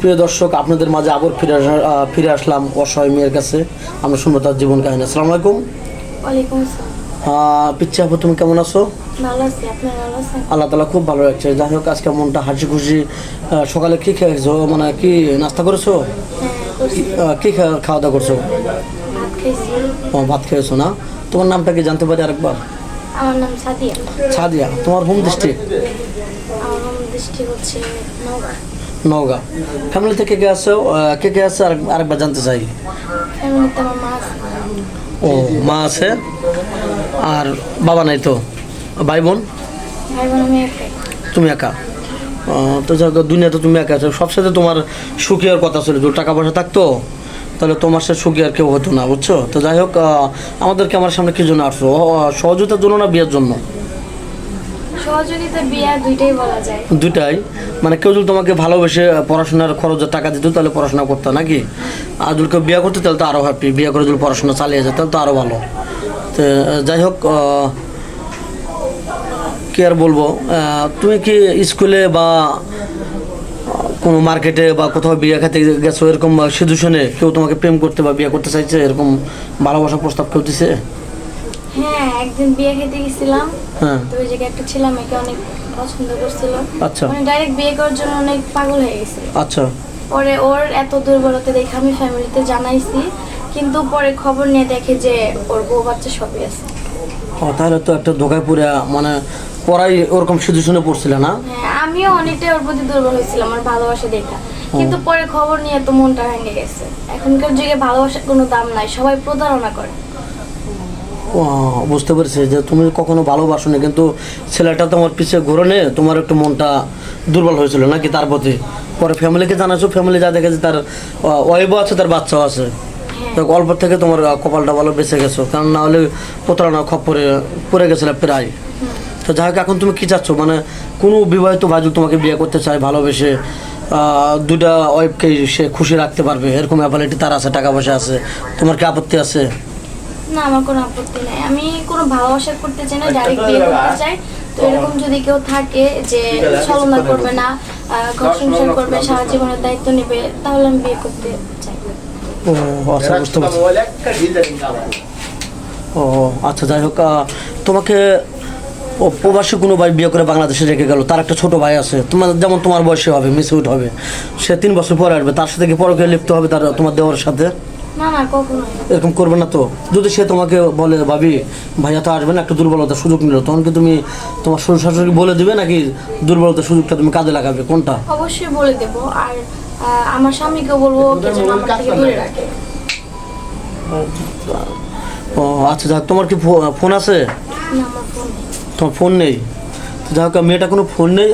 প্রিয় দর্শক, আপনাদের মাঝে আবার ফিরে আসলাম অসহায় মেয়ের কাছে। আমরা শুনবো তার জীবন কাহিনী। আসসালামু আলাইকুম। ওয়ালাইকুম আসসালাম। পিচ্ছি আপু, তুমি কেমন আছো? ভালো আছি, আপনি ভালো আছেন? আল্লাহ তাআলা খুব ভালো রাখছে। যাই হোক, আজকে মনটা হাসি খুশি। সকালে কি খেয়েছো, মানে কি নাস্তা করেছো? হ্যাঁ, করছি। কি খাওয়া দাওয়া করছো? ভাত খাইছি। ভাত খেয়েছো না? তোমার নামটা কি জানতে পারি আরেকবার? আমার নাম সাদিয়া। সাদিয়া। তোমার হোম ডিস্ট্রিক্ট? আমার হোম ডিস্ট্রিক্ট হচ্ছে নওগাঁ। নওগাঁ। ফ্যামিলি থেকে কে আছে? কে আছে আরেকবার জানতে চাই। ফ্যামিলিতে আমার মা আছে। ও, মা আছে আর বাবা নাই তো? ভাই বোন? ভাই বোন আমি একাই। তুমি একা? তো যাক, দুনিয়াতে তুমি একা আছো। সবসাথে তোমার সুখী আর কথা ছিল, যদি টাকা পয়সা থাকতো তাহলে তোমার সাথে সুখী আর কেউ হতো না, বুঝছো? তো যাই হোক, আমাদেরকে আমার সামনে কি জন্য আসছো? সহযোগিতার জন্য না বিয়ের জন্য? সহযোগিতা বিয়া দুইটাই বলা যায়। দুইটাই। মানে কেউ যদি তোমাকে ভালোবেসে পড়াশোনার খরচের টাকা দিত তাহলে পড়াশোনা করতো নাকি? আর যদি কেউ বিয়ে করতো তাহলে তো আরও হ্যাপি। বিয়ে করে যদি পড়াশোনা চালিয়ে যায় তাহলে তো আরও ভালো। তো যাই হোক, কি আর বলবো, তুমি কি স্কুলে বা কোনো মার্কেটে বা কোথাও বিয়ে খেতে গেছো, এরকম সিচুয়েশনে কেউ তোমাকে প্রেম করতে বা বিয়ে করতে চাইছে, এরকম ভালোবাসার প্রস্তাব কেউ দিছে? হ্যাঁ, একদিন বিয়ে খেতে গেছিলাম। হ্যাঁ। তো ওই জায়গায় একটা ছেলে আমাকে অনেক পছন্দ করছিল। আচ্ছা। মানে ডাইরেক্ট বিয়ে করার জন্য অনেক পাগল হয়ে গেছিল। আচ্ছা। পরে ওর এত দুর্বলতা দেখে আমি ফ্যামিলিতে জানাইছি, কিন্তু পরে খবর নিয়ে দেখে যে ওর বউ বাচ্চা সবই আছে। তাহলে তো একটা ধোকায় পড়ে, মানে পড়াই ওরকম সিচুয়েশনে পড়ছিল না? হ্যাঁ, আমিও অনেকটাই ওর প্রতি দুর্বল হয়েছিলাম আমার ভালোবাসা দেখা। কিন্তু পরে খবর নিয়ে তো মনটা ভেঙে গেছে। এখনকার যুগে ভালোবাসার কোনো দাম নাই, সবাই প্রতারণা করে। বুঝতে পেরেছি যে তুমি কখনো ভালোবাসো না, কিন্তু ছেলেটা তোমার পিছিয়ে ঘুরে নিয়ে তোমার একটু মনটা দুর্বল হয়েছিল নাকি তার প্রতি? পরে ফ্যামিলিকে জানাচ্ছো, ফ্যামিলি যা দেখে যে তার ওয়াইফও আছে, তার বাচ্চাও আছে। তো অল্প থেকে তোমার কপালটা ভালো বেঁচে গেছো, কারণ না হলে প্রতারণা খপ্পরে পড়ে গেছিলে প্রায়। তো যাই হোক, এখন তুমি কি চাচ্ছ? মানে কোনো বিবাহিত ভাই যদি তোমাকে বিয়ে করতে চায় ভালোবেসে, দুটা ওয়াইফকে সে খুশি রাখতে পারবে, এরকম অ্যাবিলিটি তার আছে, টাকা পয়সা আছে, তোমার কি আপত্তি আছে? না, আমার কোনো আপত্তি নাই। আমি কোনো ভালোবাসা করতে চাই না, ডাইরেক্ট বিয়ে করতে চাই। তো এরকম যদি কেউ থাকে যে ছলনা করবে না, ঘর সংসার করবে, সারা জীবনের দায়িত্ব নেবে, তাহলে আমি বিয়ে করতে চাই। ও আচ্ছা, বুঝতে পারছি। ও আচ্ছা, যাই হোক, তোমাকে প্রবাসী কোনো ভাই বিয়ে করে বাংলাদেশে রেখে গেল, তার একটা ছোট ভাই আছে, তোমার যেমন তোমার বয়সে হবে, মিসউড হবে, সে 3 বছর পরে আসবে, তার সাথে কি পরকে লিপ্ত হবে তার, তোমার দেওয়ার সাথে? না না, কখনো। এরকম করবে না তো? যদি সে তোমাকে বলে, ভাবি ভাইয়া তো আসবে না, একটু দুর্বলতার সুযোগ নিল, তখন কি তুমি তোমার শ্বশুর শাশুড়ি বলে দিবে, নাকি দুর্বলতার সুযোগটা তুমি কাজে লাগাবে, কোনটা? অবশ্যই বলে দেব। আর আমার স্বামীকেও বলবো ওকে যেন আমার থেকে দূরে রাখে। ও আচ্ছা, যাক, তোমার কি ফোন আছে? না, আমার ফোন নেই। তোমার ফোন নেই? যাই হোক, মেয়েটা কোনো ফোন নেই,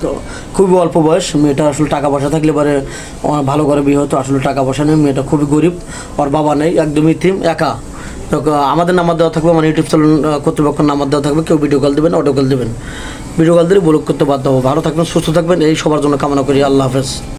তো খুবই অল্প বয়স। মেয়েটা আসলে টাকা পয়সা থাকলে পরে ভালো করে বিয়ে হতো, আসলে টাকা পয়সা নেই, মেয়েটা খুবই গরিব, ওর বাবা নেই, একদমই ইতিম, একা। তো আমাদের নাম্বার দেওয়া থাকবে, মানে ইউটিউব চ্যানেল কর্তৃপক্ষের নাম্বার দেওয়া থাকবে, কেউ ভিডিও কল দেবেন, অডিও কল দেবেন, ভিডিও কল দিলে ব্লক করতে বাধ্য হবো। ভালো থাকবেন, সুস্থ থাকবেন, এই সবার জন্য কামনা করি। আল্লাহ হাফেজ।